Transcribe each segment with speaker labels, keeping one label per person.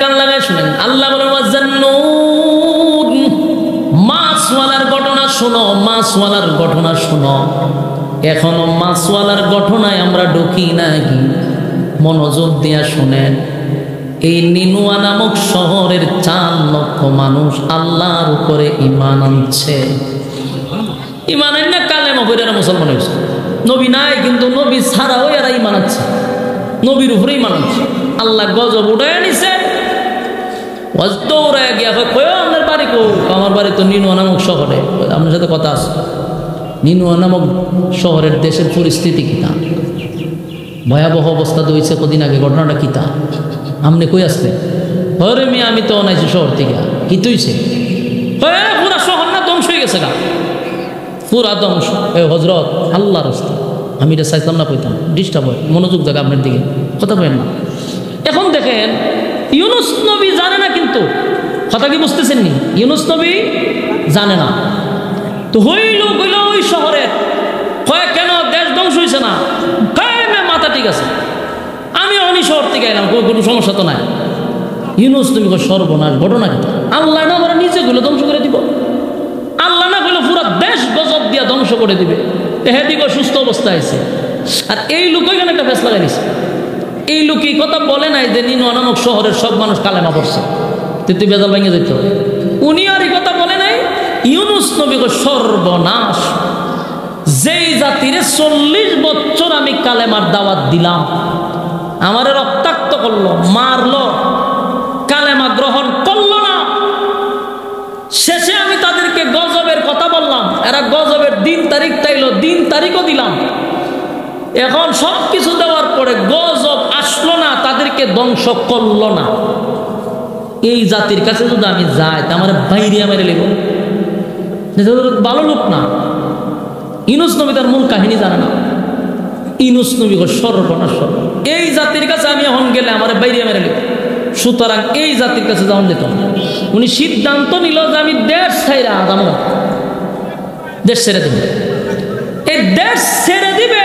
Speaker 1: কান লাগায় শুনেন। আল্লাহ বলেন ওয়াজান্নুন, মাছওয়ালার ঘটনা শোনো, মাছওয়ালার ঘটনা শোনো। এখনো মাছওয়ালার ঘটনায় আমরা ঢুকি নাকি? মনোযোগ দিয়া শুনেন। এই নিনুয়া নামক শহরের 4 লক্ষ মানুষ আল্লাহর উপরে ঈমান আনছে। ঈমান আনলে কালেমা পড়ে এরা মুসলমান হয়েছে। নবী নাই, কিন্তু নবী ছাড়াও এরা ঈমান আনছে, নবীর উপরে ঈমান আনছে। আল্লাহ গজব উঠায় নিছে। দৌড়ায় গিয়া কয় আপনার বাড়ি কো? আমার বাড়ি তো নিনুয়া নামক শহরে। আপনার সাথে কথা আছে। নিনুয়া নামক শহরের দেশের পরিস্থিতি কিতা, ভয়াবহ অবস্থা হয়েছে কদিন আগে। ঘটনাটা কিতা? আপনি কই আসলে? হরে মিয়া আমি তো অনাইছি শহর থেকে। কি তুইছে? পুরা শহর না ধ্বংস হয়ে গেছে গা, পুরা ধ্বংস। হজরত আল্লাহর রাস্তা, আমি এটা চাইতাম না, কইতাম ডিস্টার্ব হয়। মনোযোগ জায়গা আপনার দিকে, কথা বলেন না। এখন দেখেন, ইউনুস নবী জানে না, কিন্তু কথা কি বুঝতেছেন নি? ইউনুস নবী জানে না। তো হইল ওই শহরে কয় কেন দেশ ধ্বংস হয়েছে না? মাথা ঠিক আছে, আমি অনি শহর থেকে এলাম, কোনো সমস্যা তো নাই। ইউনুস নবী সর্বনাশ, ঘটনা কি? আল্লাহ না আমরা নিজে গুলো ধ্বংস করে দিব, আল্লাহ না গুলো পুরো দেশ গজব দিয়া ধ্বংস করে দিবে। এদিকে সুস্থ অবস্থা আছে। আর এই লোক এখানে একটা ফেসলা লাগিয়েছে। এই লোক এই কথা বলে নাই যে নিনুয়া নামক শহরের সব মানুষ কালেমা পড়ছে, তুই বেজাল ভেঙে যেত। উনি আর এই কথা বলে নাই। ইউনুস নবী সর্বনাশ, যেই জাতিরে 40 বছর আমি কালেমার দাওয়াত দিলাম, আমারে রক্তাক্ত করলো, মারলো, কালেমা গ্রহণ করলো না। শেষে আমি তাদেরকে গজবের কথা বললাম, এরা গজবের দিন তারিখ চাইলো, দিন তারিখও দিলাম। এখন সব কিছু দেওয়ার পরে গজব আসলো না, তাদেরকে ধ্বংস করলো না। এই জাতির কাছে যদি আমি যাই, তা আমার বাইরে মেরে লিখব, ভালো লোক না। ইউনুস নবী তার মূল কাহিনী জানে না। ইউনুস নবী সর্বনাশ। এই জাতির কাছে আমি এখন গেলে আমার বাইরে মেরে লিখব। সুতরাং এই জাতির কাছে যাওয়া যেত না। উনি সিদ্ধান্ত নিল যে আমি দেশ ছেড়ে যাবো, দেশ ছেড়ে দেবে। এই দেশ ছেড়ে দিবে,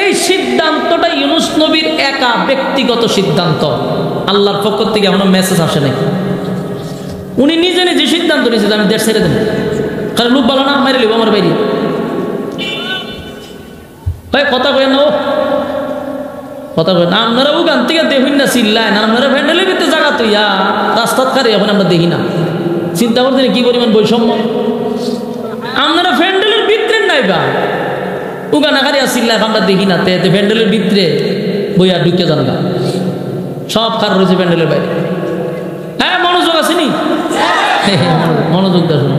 Speaker 1: এই সিদ্ধান্তটা ইউনুস নবীর একা ব্যক্তিগত সিদ্ধান্ত। আল্লাহর পক্ষ থেকে এখনো মেসেজ আসে নাই। উনি নিজে নিজে সিদ্ধান্ত নিয়েছে যে আমি দেশ ছেড়ে দেব। কারণ লোক ভালো না, মেরে লিব আমার বাইরে। ভাই কথা কয় না, ও কথা কয় না। আপনারা ওখান থেকে দেখুন না, চিল্লায় না। আপনারা ভ্যান্ডেলের ভিতরে জায়গা তো ইয়া রাস্তার খারে, এখন আমরা দেখি না। চিন্তা করতে কি পরিমাণ বৈষম্য। আপনারা ভ্যান্ডেলের ভিতরে নাই বা ওখানে খারি চিল্লায়, আমরা দেখি না। ভ্যান্ডেলের ভিতরে বইয়া ঢুকে যান না, সব কার রয়েছে প্যান্ডেলের বাইরে। হ্যাঁ, মনোযোগ আসেনি? মনোযোগ দেখুন।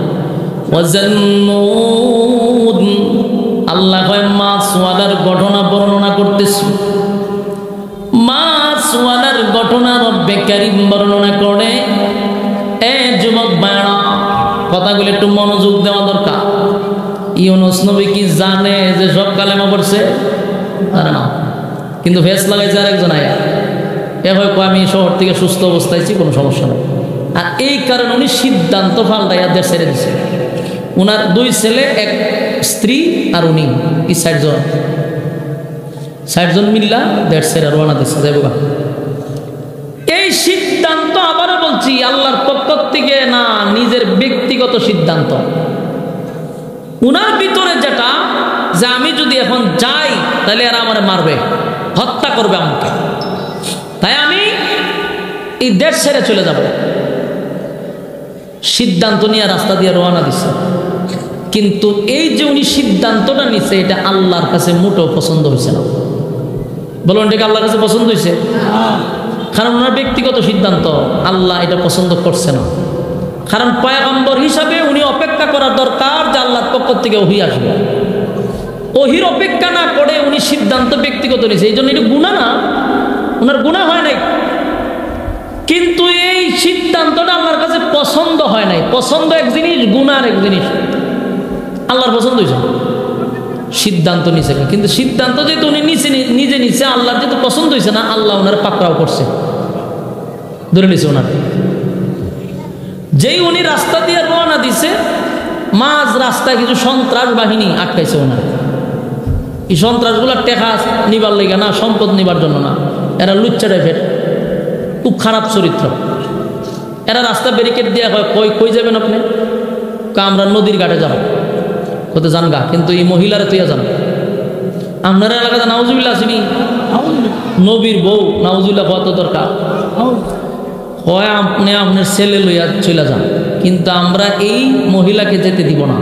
Speaker 1: আল্লাহ কয় মাছওয়ালার ঘটনা বর্ণনা করতেছি। মাছওয়ালার ঘটনা রব্বে কারীম বর্ণনা করে। এ যুবক ভাইরা, কথাগুলো একটু মনোযোগ দেওয়া দরকার। ইউনুস নবী কি জানে যে সব কালেমা পড়ছে? জানে না, কিন্তু ফেস লাগাইছে আরেকজন আয়া। এ হয় আমি শহর থেকে সুস্থ অবস্থায় আছি, কোনো সমস্যা নেই। আর এই কারণে উনি সিদ্ধান্ত পাল্টাইয়া দেশ ছেড়ে দিচ্ছে। উনার 2 ছেলে, 1 স্ত্রী, আর উনি 60 জন মিল্লা দেশ ছেড়ে রওনা দিচ্ছে যাইব। এই সিদ্ধান্ত আবারও বলছি আল্লাহর পক্ষ থেকে না, নিজের ব্যক্তিগত সিদ্ধান্ত। উনার ভিতরে যেটা, যে আমি যদি এখন যাই তাহলে এরা আমার মারবে, হত্যা করবে আমাকে, তাই আমি এই দেশ ছেড়ে চলে যাব। সিদ্ধান্ত নিয়ে রাস্তা দিয়ে রওনা দিচ্ছে। কিন্তু এই যে উনি সিদ্ধান্তটা নিচ্ছে, এটা আল্লাহর কাছে মোটেও পছন্দ হয়েছে না। বলুন, এটা আল্লাহর কাছে পছন্দ হয়েছে? কারণ ওনার ব্যক্তিগত সিদ্ধান্ত, আল্লাহ এটা পছন্দ করছে না। কারণ পয়গম্বর হিসাবে উনি অপেক্ষা করার দরকার যে আল্লাহর পক্ষ থেকে ওহী আসবে। ওহীর অপেক্ষা না করে উনি সিদ্ধান্ত ব্যক্তিগত নিয়েছে। এই জন্য এটা গুনাহ না, ওনার গুনাহ হয় নাই। কিন্তু এই সিদ্ধান্তটা আল্লাহর কাছে পছন্দ হয় নাই। পছন্দ এক জিনিস, গুনাহ এক জিনিস। আল্লাহর পছন্দ হয়েছে, সিদ্ধান্ত নিছে। কিন্তু সিদ্ধান্ত যেহেতু উনি নিজে নিছে, আল্লাহর যেহেতু পছন্দ হয়েছে না, আল্লাহ ওনার পাকড়াও করছে, ধরে নিছে ওনার। যেই উনি রাস্তা দিয়ে রওনা দিছে, মাঝ রাস্তায় কিছু সন্ত্রাস বাহিনী আটকাইছে ওনার। এই সন্ত্রাসগুলো টেকা নিবার লেগে না, সম্পদ নিবার জন্য না, এরা লুচ্চা টাইপের। খুব খারাপ চরিত্র। এরা রাস্তা ব্যারিকেড দেওয়া হয়, কই যাবেন আপনি? আমরা নদীর ঘাটে যাব, কোথায় যান গা, কিন্তু এই মহিলারা তুইয়া যান। আপনার এলাকাতে নাউজুবিল্লাহ আসেনি? নবীর বউ নাউজুবিল্লাহ কত দরকার হয়, আপনি আপনার ছেলে লইয়া চলে যান, কিন্তু আমরা এই মহিলাকে যেতে দিব না।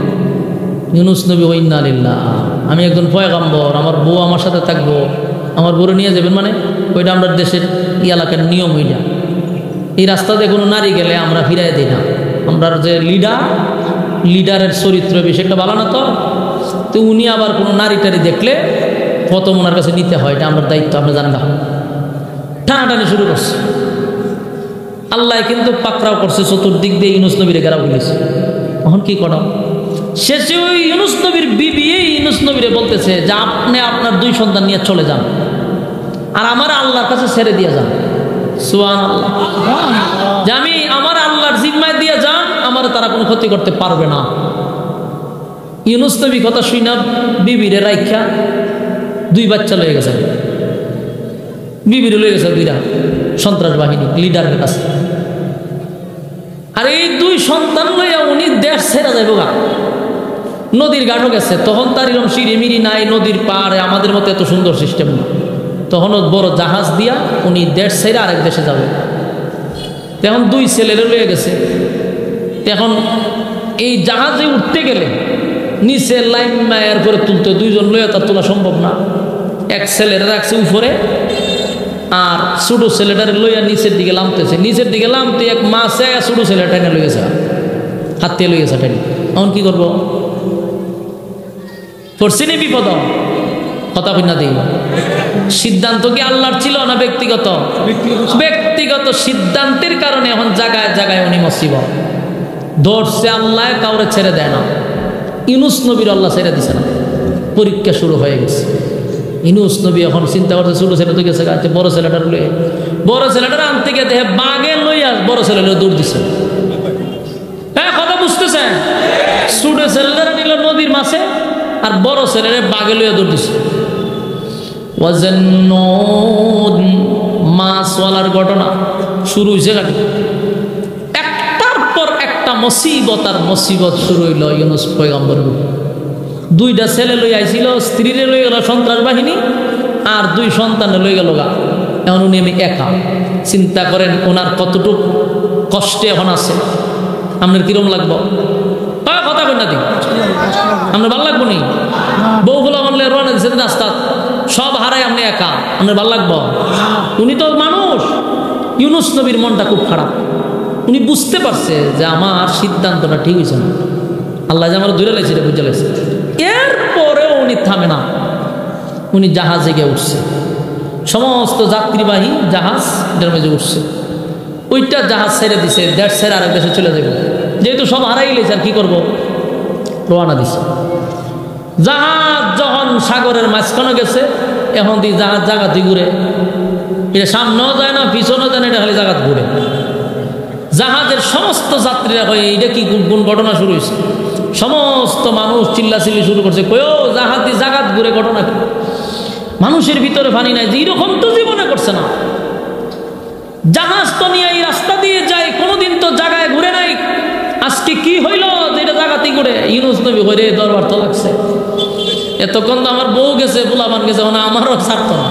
Speaker 1: ইউনুস নবী ওয়াইন্না লিল্লাহ, আমি একজন পয়গম্বর, আমার বউ আমার সাথে থাকবো, আমার বউরে নিয়ে যাবেন মানে? ওইটা আমরা দেশের এলাকার নিয়ম। ওইটা এই রাস্তাতে কোনো নারী গেলে আমরা ফিরাই দিই না। আমরা যে লিডারের চরিত্র বিষয়টা ভালো না, তো উনি আবার কোনো নারী টারি দেখলে প্রথম ওনার কাছে নিতে হয়, এটা আমার দায়িত্ব। আপনি জানেন না, টানাটানি শুরু করছে। আল্লাহ কিন্তু পাকড়াও করছে, চতুর্দিক দিয়ে ইউনুস নবীরে ঘেরাও করেছে। এখন কি করা? শেষে ওই ইউনুস নবীর বিবি ইউনুস নবীরে বলতেছে যে আপনি আপনার 2 সন্তান নিয়ে চলে যান, আর আমার আল্লাহর কাছে ছেড়ে দিয়ে যান। সুবহানাল্লাহ, যে আমি আমার আল্লাহর জিম্মায় দিয়ে যান, আমার তারা কোনো ক্ষতি করতে পারবে না। ইউনুস নবী কথা শুই না বিবিরে রাইখা 2 বাচ্চা লয়ে গেছে, বিবিরে লয়ে গেছে 2টা সন্ত্রাস বাহিনী লিডারের কাছে। আর এই 2 সন্তান লইয়া উনি দেশ ছেড়ে যাইব গা, নদীর ঘাটও গেছে। তখন তার এরকম সিঁড়িমিড়ি নাই, নদীর পাড়ে আমাদের মতো এত সুন্দর সিস্টেম না। তখন বড় জাহাজ দিয়া উনি দেশ ছেড়ে আরেক দেশে যাবে। এখন 2 ছেলেরে লয়ে গেছে। এখন এই জাহাজে উঠতে গেলে নিচে লাইন মায়ের করে তুলতে 2 জন লইয়া তার তোলা সম্ভব না। এক ছেলেরা রাখছে উপরে, আর ছোটো ছেলেটারে লইয়া নিচের দিকে নামতেছে। নিচের দিকে নামতে এক মাছে ছোটো ছেলে টেনে লই গেছে, হাত দিয়ে লই গেছে টেনে। এখন কি করবো? পড়ছিনি বিপদ? কথা ভিন্ন দিই। সিদ্ধান্ত কি আল্লাহর ছিল না ব্যক্তিগত? ব্যক্তিগত সিদ্ধান্তের কারণে এখন জায়গায় জায়গায় উনি মুসিবত ধরছে। আল্লাহ কাউরে ছেড়ে দেয় না। ইউনুস নবীর আল্লাহ ছেড়ে দিছে না। পরীক্ষা শুরু হয়ে গেছে। ইউনুস নবী এখন চিন্তা করছে, ছোটো ছেলে তো গেছে, বড় ছেলেটার লইয়ে, বড় ছেলেটার আনতে গিয়ে দেখে বাঘে লইয়া বড় ছেলে দৌড় দিছে। হ্যাঁ, কথা বুঝতেছেন? ছোটো ছেলেটা নিল নদীর মাছে, আর বড় ছেলের বাঘে লইয়া দৌড় দিছে। মাছওয়ালার ঘটনা শুরু হয়েছে। একটার পর একটা মুসিবত আর মুসিবত শুরু হইল ইউনুস পয়গম্বরের উপর। 2টা ছেলে লই আইছিল, স্ত্রীরে লই গেল সন্ত্রাস বাহিনী, আর 2 সন্তানে লই গেল গা। এখন উনি আমি একা। চিন্তা করেন ওনার কতটুকু কষ্টে এখন আছে। আপনার কিরম লাগবো? কথা বল না দিন, আপনার ভালো লাগবো নি? বউগুলো বললে রোয়ানা দিচ্ছেন রাস্তা, সব হারাই আপনি একা, আপনার ভালো লাগবো? উনি তো মানুষ। ইউনুস নবীর মনটা খুব খারাপ। উনি বুঝতে পারছে যে আমার সিদ্ধান্তটা ঠিক হয়েছে না, আল্লাহ যে আমার দূরে লাইছে, বুঝে লাইছে। এরপরেও উনি থামে না। উনি জাহাজে গিয়ে উঠছে, সমস্ত যাত্রীবাহী জাহাজ এটার মাঝে উঠছে। ওইটা জাহাজ ছেড়ে দিছে, দেশ ছেড়ে আরেক দেশে চলে যাবে। যেহেতু সব হারাই লেছে, আর কি করবো? রওনা দিছে। জাহাজ যখন সাগরের মাঝখানে গেছে, এখন দিয়ে জাহাজ জায়গাতে ঘুরে, এটা সামনেও যায় না পিছনেও যায় না, এটা খালি জায়গাতে ঘুরে। জাহাজের সমস্ত যাত্রীরা কয় এইটা কি কোন ঘটনা শুরু হয়েছে? সমস্ত মানুষ চিল্লাচিল্লি শুরু করছে, কয়ও জাহাজ দিয়ে জাগাত ঘুরে ঘটনা কি? মানুষের ভিতরে পানি নাই, যে এরকম তো জীবনে করছে না। জাহাজ তো নিয়ে এই রাস্তা দিয়ে যায়, কোনোদিন তো জায়গায় ঘুরে নাই। আজকে কি হইল যে এটা জায়গাতেই ঘুরে? ইউনুস নবী ঘুরে দরবার তো লাগছে। এতক্ষণ তো আমার বউ গেছে, পোলাপান গেছে, মানে আমারও ছাড়ত না।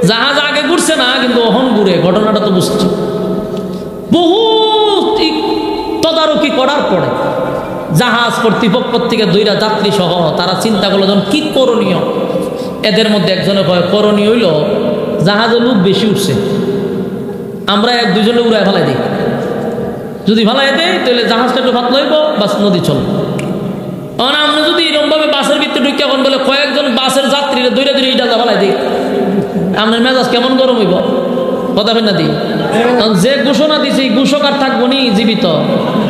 Speaker 1: জাহাজ আগে ঘুরছে না, কিন্তু অহন ঘুরে, ঘটনাটা তো বুঝছি। বহু তদারকি করার পরে জাহাজ কর্তৃপক্ষ থেকে 2টা যাত্রী সহ তারা চিন্তা করলো যখন কি করণীয়। এদের মধ্যে একজনে কয় করণীয় হইল জাহাজে লোক বেশি উঠছে, আমরা 1-2 উড়ায় ফেলাই দিই। যদি ফেলাই দেয় তাহলে জাহাজটা একটু ফাত লইব, বাস নদী চলবে। কারণ আমরা যদি এরকমভাবে বাসের ভিতরে ঢুকে এখন বলে কয়েকজন বাসের যাত্রীরা 2টা ইটা ফেলাই দিই, আপনার মেজাজ কেমন গরম হইব? কথা না দিই। কারণ যে ঘোষণা দিছে এই ঘোষক আর থাকবো নি জীবিত,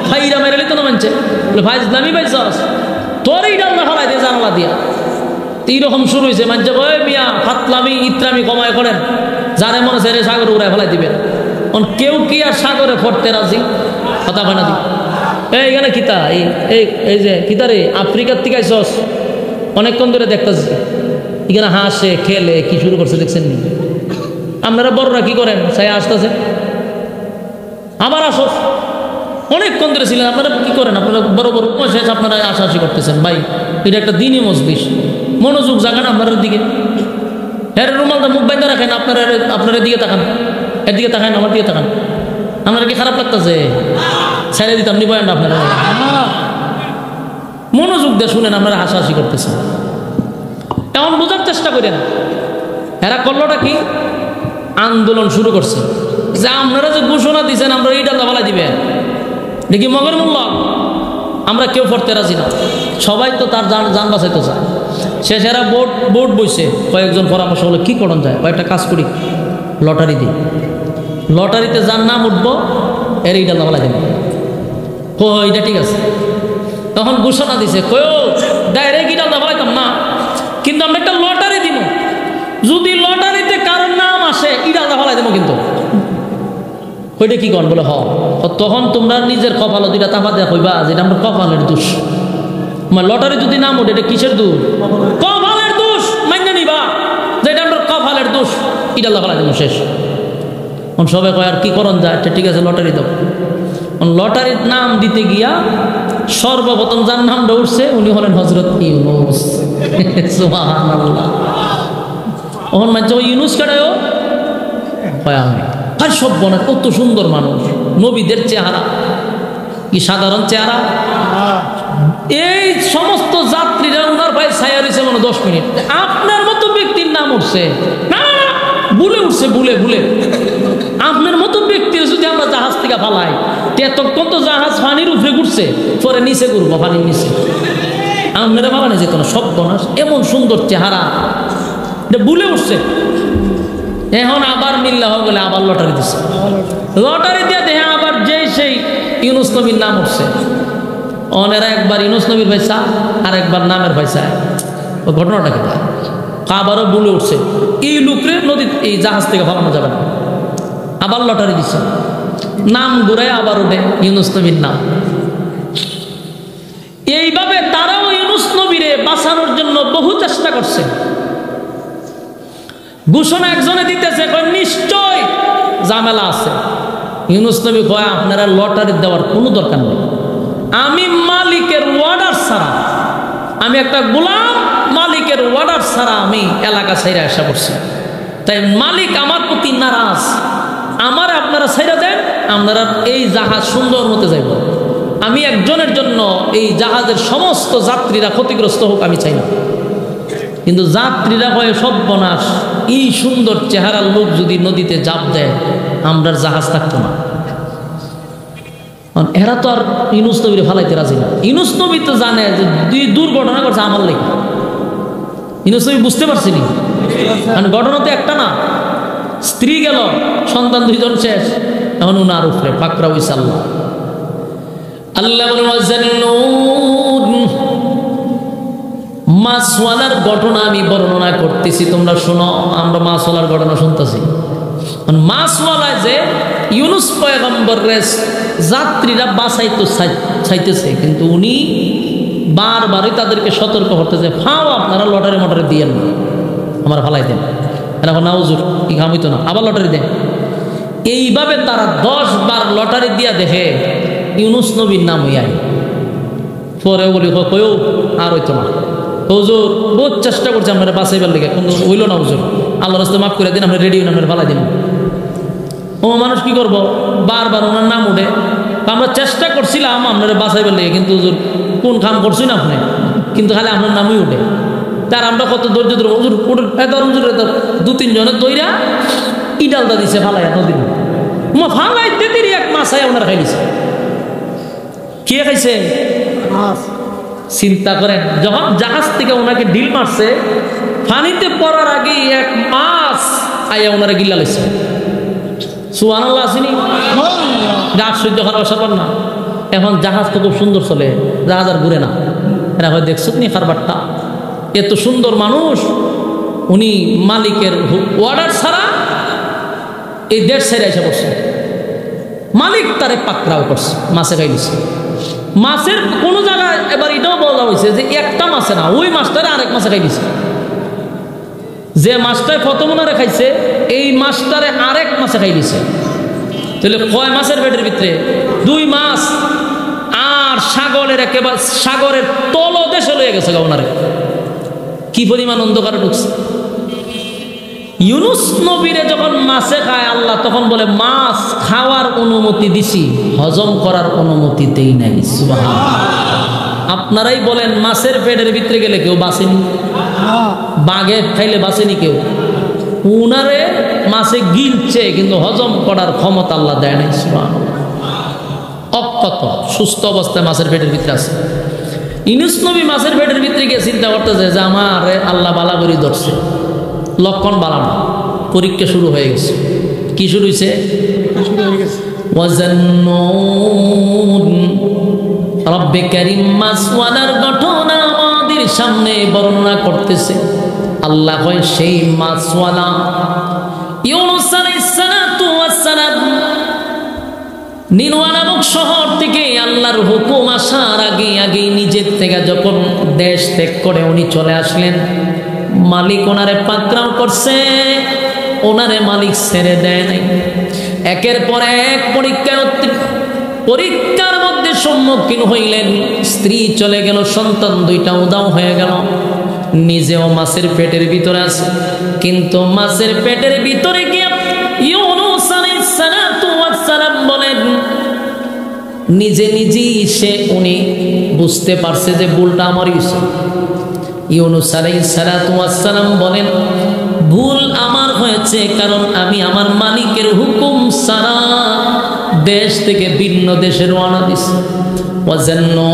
Speaker 1: ফাইরা মেরে লিত না মানছে, বলে ভাই ইসলামী ভাই চাস তোর এই ডাল ফেলাই দিয়ে জানালা দিয়া। এইরকম শুরু হয়েছে, মানছে ওই মিয়া ফাতলামি ইত্রামি কমায় করেন, জানে মনে হচ্ছে সাগরে উড়ায় ফেলাই দিবেন। কেউ কি আর সাগরে পড়তে রাজি? কথা হয় না দি। এইখানে কিতা এই যে কিতা রে, আফ্রিকার থেকে আইসস, অনেকক্ষণ ধরে দেখতেছি এখানে হাসে খেলে কি শুরু করছে দেখছেন নি? আপনারা বড়রা কি করেন? চাই আসতেছে, আবার আসো, অনেকক্ষণ ধরে ছিলেন, আপনারা কি করেন? আপনারা বড় বড় শেষ, আপনারা আশাআশি করতেছেন। ভাই এটা একটা দিনই মজলিস, মনোযোগ জাগান আপনার দিকে। হ্যাঁ, রুমালটা মুখ বাইন্দা রাখেন, আপনার দিকে তাকান, এর দিকে তাকান, আমার দিকে তাকান। আপনারা কি খারাপ লাগতেছে? ছেড়ে দিতাম নি বলেন না আপনারা? মনোযোগ দিয়ে শুনেন, আপনারা হাসাহাসি করতেছেন। এমন বোঝার চেষ্টা করেন এরা করলোটা কি? আন্দোলন শুরু করছে যে আপনারা যে ঘোষণা দিচ্ছেন আমরা এইটা দাবালা দিবেন, দেখি মগের মূল্য আমরা কেউ পড়তে রাজি না। সবাই তো তার যান বাঁচাইতে চায়। শেষ এরা বোর্ড বইছে, কয়েকজন পরামর্শ হলো কি করণ যায়, কয়েকটা কাজ করি, লটারি দিই, লটারিতে যার নাম উঠবো এর এইটা দাবালা দেব। এটা ঠিক আছে। তখন ঘোষণা দিছে, কয়ও ডাইরেক্ট ইটা দাবালাইতাম না, কিন্তু আমরা একটা লটারি দিব, যদি লটারিতে কারোর নাম আসে ইটা দাবালাই দেবো। কিন্তু ওইটা কি করেন? বলে তখন তোমরা নিজের কপাল দুইটা তাপা দেওয়া কইবা যে এটা আমার কপালের দোষ। লটারি যদি নাম ওঠে এটা কিসের দোষ? কপালের দোষ। মাইনে নিবা যে এটা আমার কপালের দোষ, ইটা দাবালাই দেবো। শেষ সবাই কয় আর কি করণ যায়? ঠিক আছে লটারি দাও। লটারির নাম দিতে গিয়া সর্বপ্রথম যার নামটা উঠছে উনি হলেন হযরত ইউনূস। সুবহানাল্লাহ। ওহন মাঝে ওই ইউনূস কাটায়ও হয় আমি আর সব বনে কত সুন্দর মানুষ, নবীদের চেহারা, কি সাধারণ চেহারা। এই সমস্ত যাত্রীরা ওনার ভাই ছায়া রয়েছে মনে 10 মিনিট। আপনার মতো ব্যক্তির নাম উঠছে না, ভুলে উঠছে, ভুলে আপনার মতো ব্যক্তির যদি আমরা জাহাজ থেকে ফালাই, তখন তো জাহাজ পানির উপরে ঘুরছে, পরে নিচে ঘুরবো, পানির নিচে। আপনারা ফালানো যেত না, সব বনাস। এমন সুন্দর চেহারা, ভুলে উঠছে। এখন আবার মিল্লা হয়ে গেলে আবার লটারি দিচ্ছে, লটারি দিয়ে দেখে আবার সেই ইউনূস নবীর নাম উঠছে। অনেরা একবার ইউনূস নবীর ভাইসা আর একবার নামের ভাইসা। ও ঘটনাটা কি? আবারও ভুলে উঠছে, এই লোকরে নদী এই জাহাজ থেকে ফালানো যাবে না। আবার লটারি দিচ্ছে, নাম ঘুরায় আবার ওঠে ইউনূস নবীর নাম। এইভাবে তারাও ইউনূস নবীরে বাঁচানোর জন্য বহু চেষ্টা করছে। ঘোষণা একজনে দিতেছে, নিশ্চয় ঝামেলা আছে। ইউনূস নবী কয় আপনারা লটারি দেওয়ার কোনো দরকার নেই, আমি মালিকের অর্ডার ছাড়া, আমি একটা গোলাম, মালিকের অর্ডার ছাড়া আমি এলাকা ছাইরা আসা করছি। তাই মালিক আমার প্রতি নারাজ, আমার আপনারা ছাইরা দেন, আপনারা এই জাহাজ সুন্দর মতে যাইব। আমি একজনের জন্য এই জাহাজের সমস্ত যাত্রীরা ক্ষতিগ্রস্ত হোক আমি চাই না। কিন্তু যাত্রীরা কয়ে সব বনাশ, এই সুন্দর চেহারার লোক যদি নদীতে জাপ দেয় আমরা জাহাজ থাকতো না। এরা তো আর ইউনূস নবীরে ফালাইতে রাজি না। ইউনূস নবী তো জানে যে দুর্ঘটনা করছে আমার লেগে। ইউনূস নবী বুঝতে পারছিনি, কারণ ঘটনা তো একটা না, স্ত্রী গেল, সন্তান 2 জন শেষ। এখন উনার উপরে পাকড়া হইছে আল্লাহ। আল্লাহ মাছওয়ালার ঘটনা আমি বর্ণনা করতেছি, তোমরা শোনো। আমরা মাছওয়ালার ঘটনা শুনতেছি। মাছওয়ালায় যে ইউনূস পয়গম্বরের যাত্রীরা বাঁচাইতে চাইতেছে, কিন্তু উনি বারবারই তাদেরকে সতর্ক করতেছে, ফাও আপনারা লটারি মটারি দিয়েন না, আমার ফালাই দেন। এরা না হুজুর কি কামিত না, আবার লটারি দেন। এইভাবে তারা 10 বার লটারি দিয়া দেখে ইউনূস নবীর নাম হইয়া। পরে বলি কয়ও আর হইতো না, হুজুর বহুত চেষ্টা করছে আপনারা বাঁচাইবার লেগে, কিন্তু হইল না হুজুর, আল্লাহ রাস্তায় মাফ করে দিন, আমরা রেডি আপনার ফালাই দিন। ও মানুষ কি করবো, বারবার ওনার নাম উঠে। আমরা চেষ্টা করছিলাম আপনারা বাঁচাইবার লেগে, কিন্তু হুজুর কোন কাম করছি না আপনি, কিন্তু খালি আপনার নামই উঠে। তার আমরা কত ধৈর্য ধরবো, হুজুর হুজুর 2-3 জনের দইরা ইডালদা দিছে ফালাই নদীর ফালাইতে দিন। এক মাছায় ওনার খাইছে। কে খাইছে? চিন্তা করেন, যখন জাহাজ থেকে ওনাকে ঢিল মারছে, পানিতে পড়ার আগে এক মাছ আইয়া ওনারা গিল্লা লাইছে। সুবহানাল্লাহ আসেনি? গাছ সহ্য করার ব্যাপার না। এখন জাহাজ তো খুব সুন্দর চলে, জাহাজ আর ঘুরে না। এরা হয় দেখছো নি কারবারটা, এত সুন্দর মানুষ, উনি মালিকের অর্ডার ছাড়া এই দেশ ছেড়ে এসে পড়ছে। মালিক তারে পাকড়াও করছে, মাছে খাই দিচ্ছে। মাছের কোনো জায়গায় এবার এটাও বলা হয়েছে যে একটা মাছে না, ওই মাছটারে আরেক মাছে খাই দিচ্ছে। যে মাছটায় প্রথম ওনারা খাইছে এই মাছটারে আরেক মাছে খাই দিছে। তাহলে কয় মাছের পেটের ভিতরে? 2 মাছ। আর সাগরের একেবারে সাগরের তলদেশে লয়ে গেছে ওনারে। কি পরিমাণ অন্ধকারে ঢুকছে। ইউনুস নবীরে যখন মাছে খায় আল্লাহ তখন বলে মাছ খাওয়ার অনুমতি দিছি, হজম করার অনুমতি দেই নাই। সুবহানাল্লাহ। আপনারাই বলেন মাছের পেটের ভিতরে গেলে কেউ বাঁচেনি? বাঘে খাইলে বাঁচেনি কেউ? উনারে মাছে গিলছে কিন্তু হজম করার ক্ষমতা আল্লাহ দেয় নাই। সুবহানাল্লাহ। অক্ষত সুস্থ অবস্থায় মাছের পেটের ভিতরে আছে। ইউনুস নবী মাছের পেটের ভিতরে গিয়ে চিন্তা করতেছে যে আমার আল্লাহ বালা করে ধরছে, লক্ষণ বালানো। পরীক্ষা শুরু হয়ে গেছে। কি শুরু হয়েছে? রব্বে কারীম মাছওয়ালার ঘটনা আমাদের সামনে বর্ণনা করতেছে। আল্লাহ কয় সেই মাছওয়ালা ইউনুস আলাইহিস সালাতু ওয়াস সালাম নিনওয়া নামক শহর থেকে আল্লাহর হুকুম আসার আগে নিজের থেকে যখন দেশ ত্যাগ করে উনি চলে আসলেন, মালিক ওনারে পাকড়াও করছে, ওনারে মালিক ছেড়ে দেয় নাই। একের পর এক পরীক্ষার মধ্যে সম্মুখীন হইলেন। স্ত্রী চলে গেল, সন্তান 2টা উদাও হয়ে গেল, নিজেও মাছের পেটের ভিতরে আছে। কিন্তু মাছের পেটের ভিতরে গিয়ে ইউনুস আলাইহিস সালাতু ওয়াস সালাম বলেন, নিজেই উনি বুঝতে পারছে যে ভুলটা আমারই হয়েছে। ইউনুস আলাইহিস সালাতু ওয়াস সালাম বলেন, ভুল আমার হয়েছে কারণ আমি আমার মালিকের হুকুম ছাড়া দেশ থেকে ভিন্ন দেশে রওনা দিছি। ওয়াজান্নু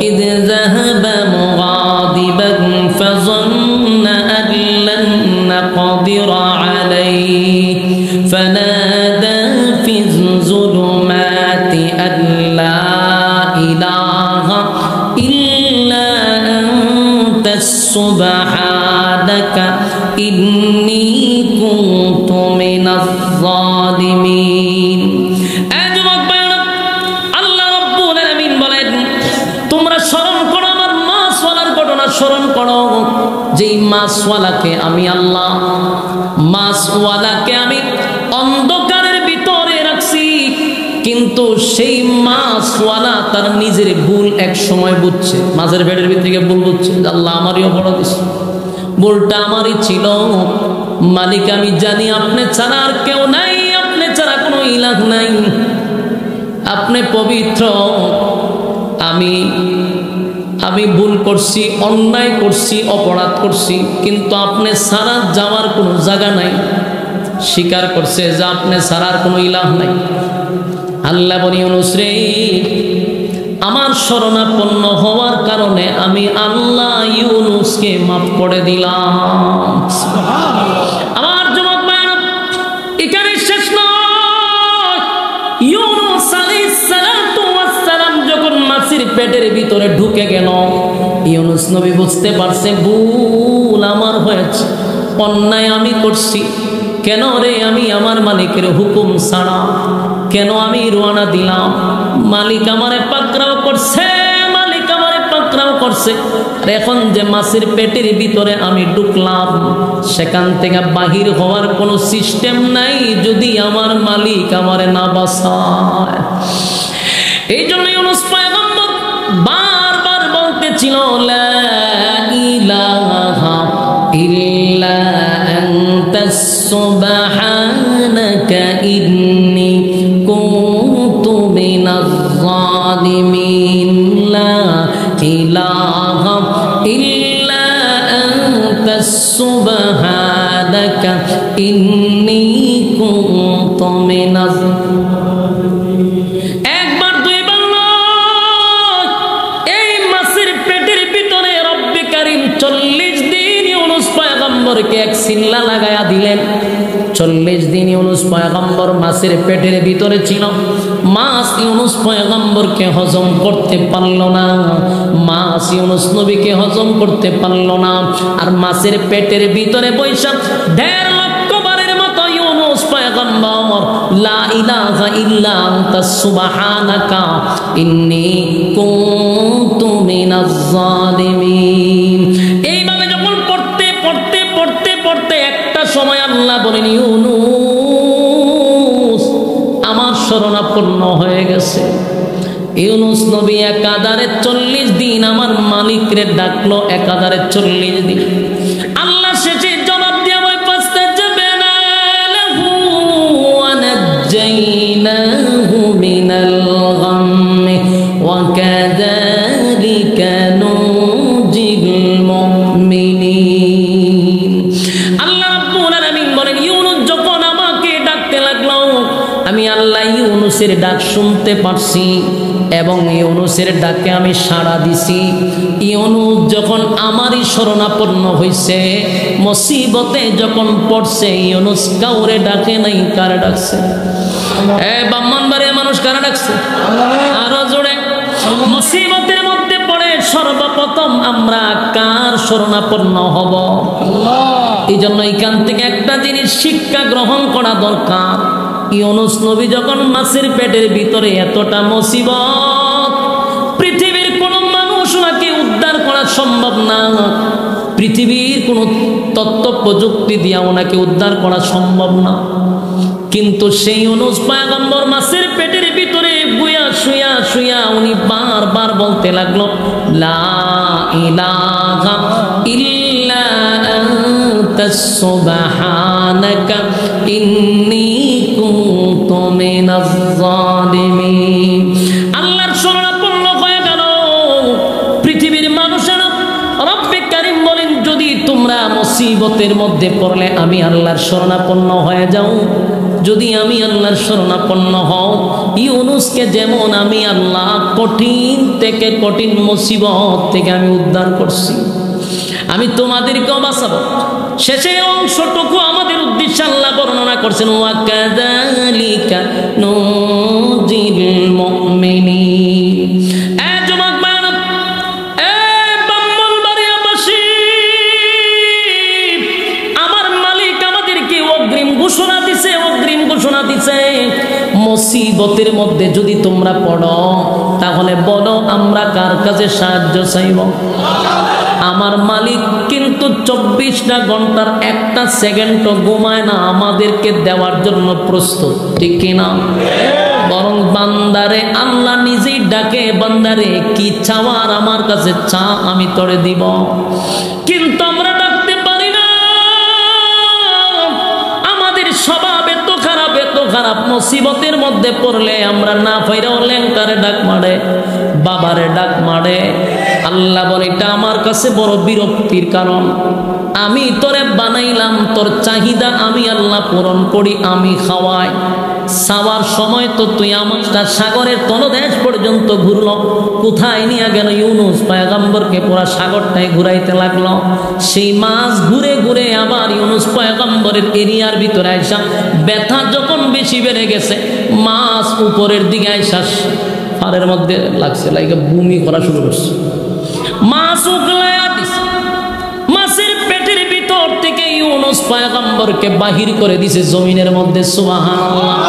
Speaker 1: ইয যাহাবা মুগাদিবান ফাযান্না আন লান নাকদিরা আলাইহি ফানাদা ফি যুলুমাতি আন লা ইলাহা ইল্লা আনতা সুবহানাকা ইন্নী কুনতু মিনাজ জালিমিন। স্মরণ করো যেই মাছওয়ালাকে আমি আল্লাহ, মাছওয়ালাকে আমি অন্ধকারের ভিতরে রাখছি, কিন্তু সেই মাছওয়ালা তার নিজের ভুল এক সময় বুঝছে। মাছের পেটের ভিতর থেকে ভুল বুঝছে, আল্লাহ আমারই অপরাধ দিছে, ভুলটা আমারই ছিল। মালিক আমি জানি আপনি ছাড়া আর কেউ নাই, আপনি ছাড়া কোনো ইলাহ নাই, আপনি পবিত্র। আমি ভুল করছি, অন্যায় করছি, অপরাধ করছি, কিন্তু আপনি ছাড়া যাওয়ার কোনো জায়গা নাই। স্বীকার করছে যে আপনি ছাড়ার কোনো ইলাহ নাই। আল্লাহ বলি, ইউনুস রে, আমার শরণাপন্ন হওয়ার কারণে আমি আল্লাহ ইউনুসকে মাফ করে দিলাম। আমার যুবক ভাইরা, এখানে শেষ নয়। ইউনুস আলাইহিস সালাতু ওয়াস সালাম যখন মাছের পেটের ভিতরে ঢুকে গেল, ইউনুস নবী বুঝতে পারছে ভুল আমার হয়েছে, অন্যায় আমি করছি। কেন রে আমি আমার মালিকের হুকুম ছাড়া কেন আমি রওনা দিলাম? মালিক আমারে পাকড়াও করছে, মালিক আমারে পাকড়াও করছে। এখন যে মাছের পেটের ভিতরে আমি ঢুকলাম, সেখান থেকে বাহির হওয়ার কোনো সিস্টেম নাই যদি আমার মালিক আমারে না বাঁচায়। এই জন্য ইউনুস পয়গম্বর বারবার বলতেছিল, লা ইলাহা ইল্লা আনতাস সুবহানাকা ইন্নী কুনতু মিনাজ জালিমিন। লা ইলাহা ইল্লা আনতাস সুবহানাকা ইন্নী কুনতু মিনাজ। একবার দুইবার নয়, এই মাছের পেটের ভিতরে রব্বে কারীম 40 দিন ইউনুস পয়গম্বরকে এক সিল্লা লাগায়া দিলেন। 40 দিন ইউনুস পয়গম্বর মাছের পেটের ভিতরে ছিল। মাছ ইউনুস পয়গম্বরকে হজম করতে পারল না, মাছ ইউনুস নবীকে হজম করতে পারল না। আর মাছের পেটের ভিতরে বৈশাখ 1.5 লক্ষ বারের মতো ইউনুস পয়গম্বর লা ইলাহা ইল্লা আনতা সুবহানাকা ইন্নী কুনতু মিনাজ জালিমিন। এইভাবে যখন পড়তে পড়তে পড়তে পড়তে একটা সময় আল্লাহ বলেন ইউনুস আমার শরণাপন্ন হয়ে গেছে। ইউনুস নবী একাধারে 40 দিন আমার মালিকরে ডাকলো, একাধারে 40 দিন। আল্লাহ শেষে জবাব দিয়া বই ফাস্তাজাবনা লাহু ওয়া নাজ্জাইনাহু মিনাল গাম্মি ওয়া কাযালিকা নুজিল মুমিনিন। আল্লাহ রাব্বুল আলামিন বলেন ইউনুস যখন আমাকে ডাকতে লাগলো, আমি আল্লাহ ইউনুসের ডাক শুনতে পারছি এবং ইউনুসের ডাকে আমি সাড়া দিছি। ইউনুস যখন আমারই শরণাপন্ন হয়েছে, মুসিবতে যখন পড়ছে, ইউনুস কাউরে ডাকে নাই, কারে ডাকছে? ব্রাহ্মণবাড়ে মানুষ কারা ডাকছে? আরো জোরে। মুসিবতের মধ্যে পড়ে সর্বপ্রথম আমরা কার শরণাপন্ন হব? এই জন্য এখান থেকে একটা জিনিস শিক্ষা গ্রহণ করা দরকার। ইউনুস নবী যখন মাছের পেটের ভিতরে, এতটা মুসিবত, পৃথিবীর কোন মানুষ ওনাকে উদ্ধার করা সম্ভব না, পৃথিবীর কোন তথ্য প্রযুক্তি দিয়া ওনাকে উদ্ধার করা সম্ভব না। কিন্তু সেই ইউনুস পয়গম্বর মাছের পেটের ভিতরে বুয়া শুয়া শুয়া উনি বারবার বলতে লাগলো লা ইলাহা ইল্লা আনতা সুবহানাকা ইন্নী কুনতু মিনাজ জালিমিন। আল্লাহর শরণাপন্ন হয়ে গেল পৃথিবীর মানুষেরা। রব্বে কারীম বলেন যদি তোমরা মুসিবতের মধ্যে পড়লে আমি আল্লাহর শরণাপন্ন হয়ে যাও, যদি আমি আল্লাহর শরণাপন্ন হও, ইউনুসকে যেমন আমি আল্লাহ কঠিন থেকে কঠিন মুসিবত থেকে আমি উদ্ধার করছি, আমি তোমাদেরকেও বাঁচাবো। শেষে অংশটুকু আমাদের উদ্দেশ্যে আল্লাহ বর্ণনা করছেন ওয়া কাযালিকা নুজিল মুমিনিন। মুসিবতের মধ্যে যদি তোমরা পড়ো তাহলে বলো আমরা কার কাছে সাহায্য চাইব? আমার মালিক কিন্তু 24টা ঘন্টার একটা সেকেন্ডও ঘুমায় না, আমাদেরকে দেওয়ার জন্য প্রস্তুত, ঠিক কিনা? বরং বান্দারে আল্লাহ নিজেই ডাকে, বান্দারে কি চাওয়ার আমার কাছে চা, আমি তোরে দিব। কিন্তু আমরা ডাকতে পারি না, আমাদের স্বভাব এত খারাপ, এত খারাপ। মুসিবতের মধ্যে পড়লে আমরা না পাইরাও ল্যাংকারে ডাক মারে, বাবারে ডাক মারে। আল্লাহ বলে এটা আমার কাছে বড় বিরক্তির কারণ। আমি তোরে বানাইলাম, তোর চাহিদা আমি আল্লাহ পূরণ করি, আমি খাওয়াই। সাওয়ার সময় তো তুই আমারটা সাগরের তলদেশ পর্যন্ত ঘুরলো, কোথায় নিয়ে গেল? ইউনুস পয়গম্বরকে পুরা সাগরটাই ঘুরাইতে লাগলো। সেই মাছ ঘুরে ঘুরে আবার ইউনুস পয়গম্বরের এরিয়ার ভিতরে আইসা, ব্যথা যখন বেশি বেড়ে গেছে, মাছ উপরের দিকে আইসা পাড়ের মধ্যে লাগছে, লাইকে বমি করা শুরু করছে। মাছ উগলায়া দিছে, মাছের পেটের ভিতর থেকে ইউনুস পয়গম্বরকে বাহির করে দিছে জমিনের মধ্যে। সুবহানাল্লাহ।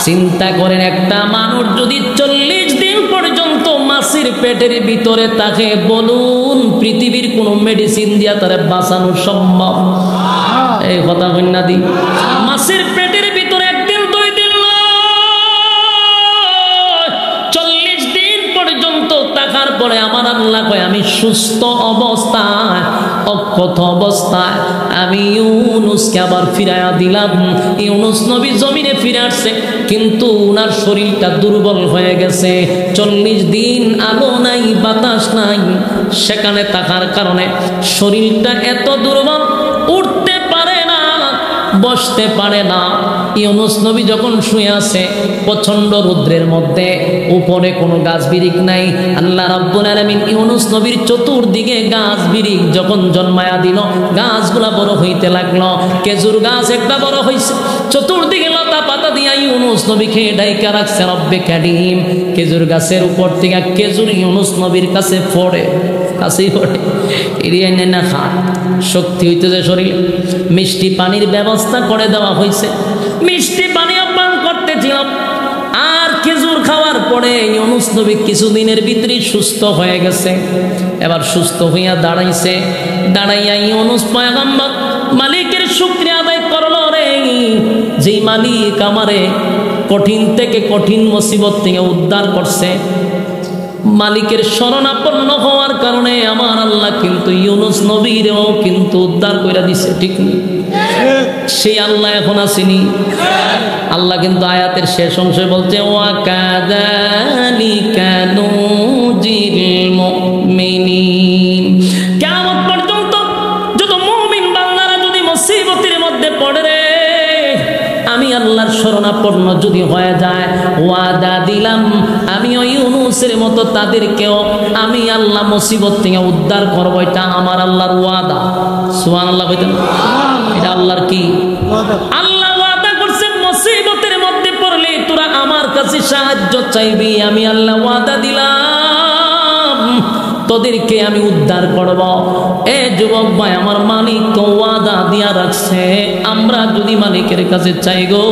Speaker 1: চিন্তা করেন, একটা মানুষ যদি 40 দিন পর্যন্ত মাছের পেটের ভিতরে থাকে, বলুন পৃথিবীর কোন মেডিসিন দিয়া তারে বাঁচানো সম্ভব? এই কথা কন্যা দি, মাছের পেটের ভিতরে একদিন 2 দিন 40 দিন পর্যন্ত থাকার পরে আমার আল্লাহ কয় আমি সুস্থ অবস্থায়, অক্ষত অবস্থায় আমি ইউনুসকে আবার ফিরাইয়া দিলাম। ইউনুস নবী জমিনে ফিরে আসছে, কিন্তু উনার শরীরটা দুর্বল হয়ে গেছে। 40 দিন আলো নাই, বাতাস নাই, সেখানে থাকার কারণে শরীরটা এত দুর্বল, উঠতে পারে না, বসতে পারে না। ইউনুস নবী যখন শুয়ে আছে প্রচন্ড রৌদ্রের মধ্যে, উপরে কোনো গাছ বিরিক নাই, আল্লাহ রাব্বুল আলামিন ইউনুস নবীর চতুর্দিকে গাছ বিরিক যখন জন্মায়া দিল, গাছগুলা বড় হইতে লাগলো। খেজুর গাছ একটা বড় হইছে, চতুর্দিকে লতা পাতা দিয়া ইউনুস নবীকে ডাইকা রাখছে রব্বে কারীম। খেজুর গাছের উপর থেকে খেজুর ইউনুস নবীর কাছে পড়ে, কাছেই পড়ে, এরিয়া নেই না খাট, শক্তি হইতেছে শরীর। মিষ্টি পানির ব্যবস্থা করে দেওয়া হয়েছে, মিষ্টি পানিও পান করতেছিল। আর খেজুর খাওয়ার পরে ইউনুস নবী কিছুদিনের ভিতরে সুস্থ হয়ে গেছে। এবার সুস্থ হইয়া দাঁড়াইছে, দাঁড়াইয়া ইউনুস পয়গম্বর মালিকের শুকরিয়া আদায় করলো রে, যেই মালিক আমারে কঠিন থেকে কঠিন মুসিবত থেকে উদ্ধার করছে, মালিকের শরণাপন্ন হওয়ার কারণে আমার আল্লাহ কিন্তু ইউনুস নবীরও কিন্তু উদ্ধার করে দিছে। ঠিক না? সেই আল্লাহ এখন আসেনি। আল্লাহ কিন্তু আয়াতের শেষ অংশে বলছে ওয়া কাযালিকা নুজিল মুমিনিন। কিয়ামত পর্যন্ত যত মুমিন বান্দারা যদি মুসিবতের মধ্যে পড়ে রে, আমি আল্লাহর শরণাপন্ন যদি হয়ে যায়, ওয়াদা দিলাম আমি ওই ইউনুসের মতো তাদেরকেও আমি আল্লাহ মুসিবত থেকে উদ্ধার করব। এটা আমার আল্লাহর ওয়াদা। সুবহানাল্লাহ কইতেন। এটা আল্লাহর কি আল্লাহ ওয়াদা করছে, মুসিবতের মধ্যে পড়লে তোরা আমার কাছে সাহায্য চাইবি, আমি আল্লাহ ওয়াদা দিলাম তোদেরকে আমি উদ্ধার করব। এ যুবক ভাই, আমার মালিক তো ওয়াদা দিয়া রাখছে, আমরা যদি মালিকের কাছে চাই গো,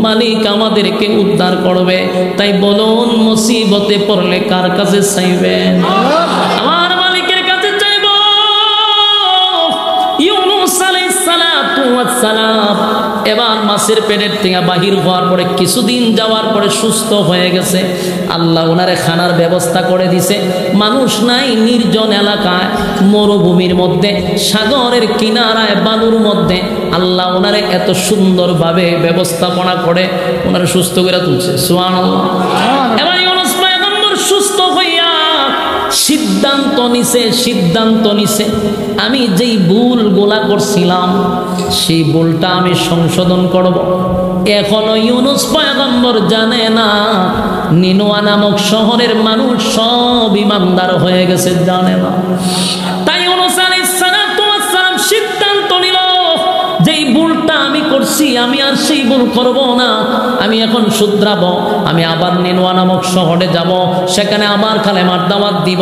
Speaker 1: মালিক আমাদেরকে উদ্ধার করবে। তাই বলুন মুসিবতে পড়লে কার কাছে চাইবেন? আমার মালিকের কাছে চাইব। ইউনুস আলাইহিস সালাতু ওয়াস সালাম এবার মাছের পেটের থেকে বাহির হওয়ার পরে কিছুদিন যাওয়ার পরে সুস্থ হয়ে গেছে। আল্লাহ ওনারে খানার ব্যবস্থা করে দিছে। মানুষ নাই, নির্জন এলাকায়, মরুভূমির মধ্যে, সাগরের কিনারায়, বালুর মধ্যে আল্লাহ ওনারে এত সুন্দরভাবে ব্যবস্থাপনা করে ওনারে সুস্থ করে তুলছে। সুবহানাল্লাহ। এবার ইউনুস পয়গম্বর সুস্থ হইয়া সিদ্ধান্ত নিছে আমি যেই ভুলগুলা করছিলাম সেই ভুলটা আমি সংশোধন করব। এখনো ইউনুস পয়গম্বর জানে না নিনুয়া নামক শহরের মানুষ সব ঈমানদার হয়ে গেছে, জানে না। তাই ইউনুস আলাইহিস সালাতু ওয়াস সালাম সিদ্ধান্ত নিল যেই ভুলটা আমি করছি আমি আর সেই ভুল করব না, আমি এখন শুধরাবো। আমি আবার নিনুয়া নামক শহরে যাব, সেখানে আবার কালেমার দাওয়াত দিব।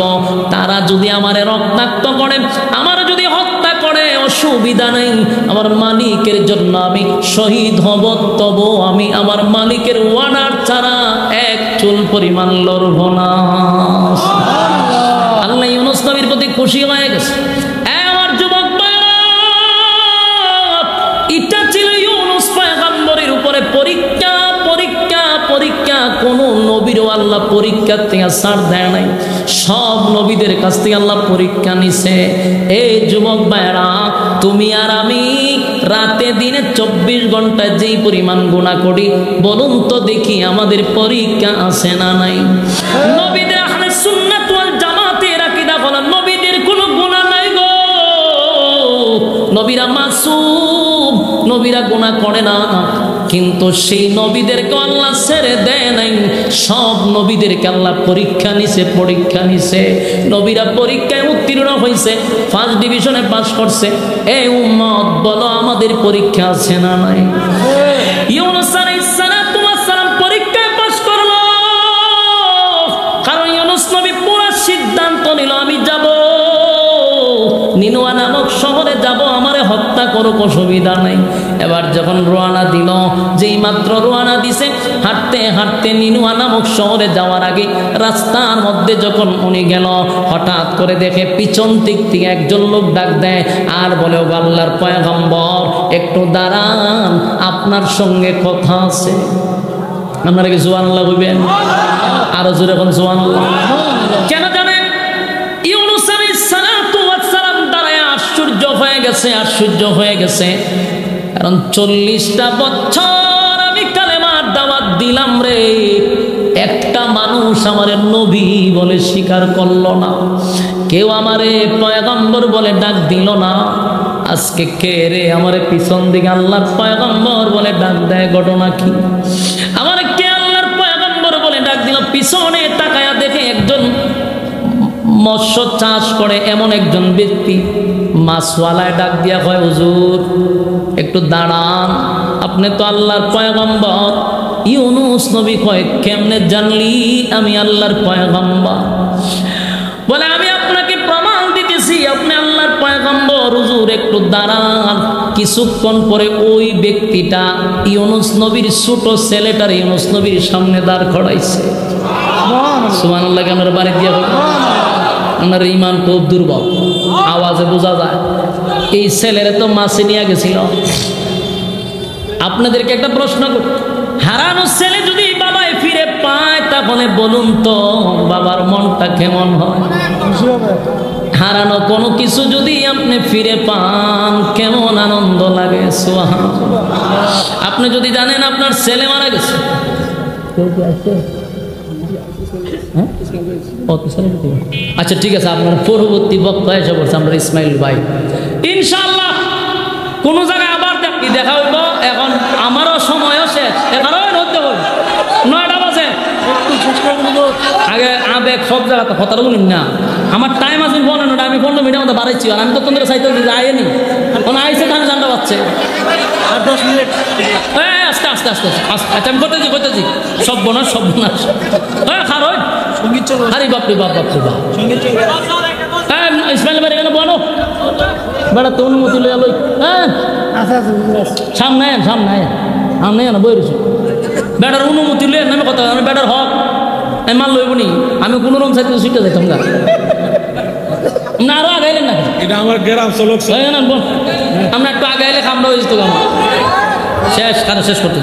Speaker 1: তারা যদি আমারে রক্তাক্ত করে, আমার যদি হত্যা করে, অসুবিধা নেই, আমার মালিকের জন্য আমি শহীদ হব, তবু আমি আমার মালিকের ওয়ার্ডার ছাড়া এক চুল পরিমাণ লড়ব না। আল্লাহ ইউনুস নবীর প্রতি খুশি হয়ে গেছে। আমার যুবক, এটা ছিল ইউনুস পয়গম্বরের উপরে পরীক্ষা। কোন নবীরও আল্লাহ পরীক্ষার থেকে ছাড় দেয় নাই, সব নবীদের কাছ থেকে আল্লাহ পরীক্ষা নিছে। এই যুবক ভাইরা, তুমি আর আমি রাতে দিনে 24 ঘন্টায় যেই পরিমাণ গুনাহ করি, বলুন তো দেখি আমাদের পরীক্ষা আছে না নাই? নবীদের আহলে সুন্নাত ওয়াল জামাতের আকীদা হলো নবীদের কোনো গুনাহ নাই গো, নবীরা মাসুম, নবীরা গুনাহ করে না। কিন্তু সেই নবীদেরকে আল্লাহ ছেড়ে দেয় নাই, সব নবীদেরকে আল্লাহ পরীক্ষা নিছে। নবীরা পরীক্ষায় উত্তীর্ণ হয়েছে, ফার্স্ট ডিভিশনে পাস করছে। এই উম্মত বলো আমাদের পরীক্ষা আছে না নাই? ইউনুস আলাইহিস সালাতু ওয়াস সালাম পরীক্ষায় পাস করলো, কারণ ইউনুস নবী পুরো সিদ্ধান্ত নিল আমি যাব, নিনুয়া নামক শহরে যাব, আমারে হত্যা করুক, অসুবিধা নাই। এবার যখন রওনা দিল, যেই মাত্র রওনা দিছে, হাঁটতে হাঁটতে নিনুয়া নামক শহরে যাওয়ার আগে রাস্তার মধ্যে যখন উনি গেল, হঠাৎ করে দেখে পিছন দিক থেকে একজন লোক ডাক দেয় আর বলে, ও আল্লাহর পয়গম্বর একটু দাঁড়ান, আপনার সঙ্গে কথা আছে। আপনারা কি সুবহানাল্লাহ কইবেন? আরো জোরে কোন সুবহানাল্লাহ। কেন জানেন? ইউনুস আলাইহিস সালাতু ওয়াস সালাম দাঁড়ায় আশ্চর্য হয়ে গেছে, কারণ 40টা বছর আমি কালেমার দাওয়াত দিলাম রে, একটা মানুষ আমারে নবী বলে স্বীকার করলো না, কেউ আমারে পয়গম্বর বলে ডাক দিল না। আজকে কে রে আমারে পিছন দিকে আল্লাহর পয়গম্বর বলে ডাক দেয়? ঘটনা কি? আমারে কে আল্লাহর পয়গম্বর বলে ডাক দিল? পিছনে তাকায়া দেখে একজন মৎস্য চাষ করে এমন একজন ব্যক্তি মাছওয়ালায় ডাক দিয়া কয়, হুজুর একটু দাঁড়ান, আপনি তো আল্লাহর পয়গম্বর। ইউনুস নবী কয়, কেমনে জানলি আমি আল্লাহর পয়গম্বর? বলে, আমি আপনাকে প্রমাণ দিতেছি আপনি আল্লাহর পয়গম্বর। হুজুর একটু দাঁড়ান। কিছুক্ষণ পরে ওই ব্যক্তিটা ইউনুস নবীর ছোট ছেলেটার ইউনুস নবীর সামনে দাঁড় করাইছে। সুবহানাল্লাহ। আমার বাড়ি দিয়া আপনার ঈমান খুব দুর্বল, আওয়াজে বোঝা যায়। এই ছেলেরা তো মাসে নিয়ে গেছিল। আপনাদেরকে একটা প্রশ্ন করি, হারানো ছেলে যদি বাবায় ফিরে পায় তাহলে বলুন তো বাবার মনটা কেমন হয়? হারানো কোনো কিছু যদি আপনি ফিরে পান কেমন আনন্দ লাগে। সুবহানাল্লাহ। আপনি যদি জানেন আপনার ছেলে মারা গেছে, আচ্ছা ঠিক আছে, আপনার পরবর্তী বক্তা এসে বলছে আমরা ইসমাইল ভাই, ইনশাআল্লাহ কোন জায়গায় আবার দেখা হইব। এখন আমারও সময়ও শেষ, এবারও হতে হবে 9টা বাজে। আগে আবেগ সব জায়গাতে কথাটা বলুন না, আমার টাইম আছে 15টা, আমি 15 মিনিটের মধ্যে বাড়াইছি, আর আমি তো তোদের চাইতে আইনি, কোনো আইসে ধান জানতে পারছে আর 10 মিনিট। আস্তে আস্তে আস্তে আস্তে, আচ্ছা আমি করতেছি সর্বনাশ সর্বনাশ। খারো আরে বাপরে বাপ, বাপরে বাপ। ইসমাইল ভাই এখানে বলো বেড়া তো অনুমতি লইয়া লই। হ্যাঁ সামনে আয়েন, সামনে আয়েন, সামনে আনো বই রয়েছি। বেড়ার অনুমতি লইয়া আমি কথা, আমি বেড়ার হক আমি মাল লইব নি, আমি কোনো রকম সাইতে শিখতে যাইতাম না। না আরো আগাইলেন না,
Speaker 2: এটা আমার গ্রাম চলক।
Speaker 1: আমরা একটু আগাইলে খামড়া হয়ে যেত আমার। শেষ কারো শেষ করতে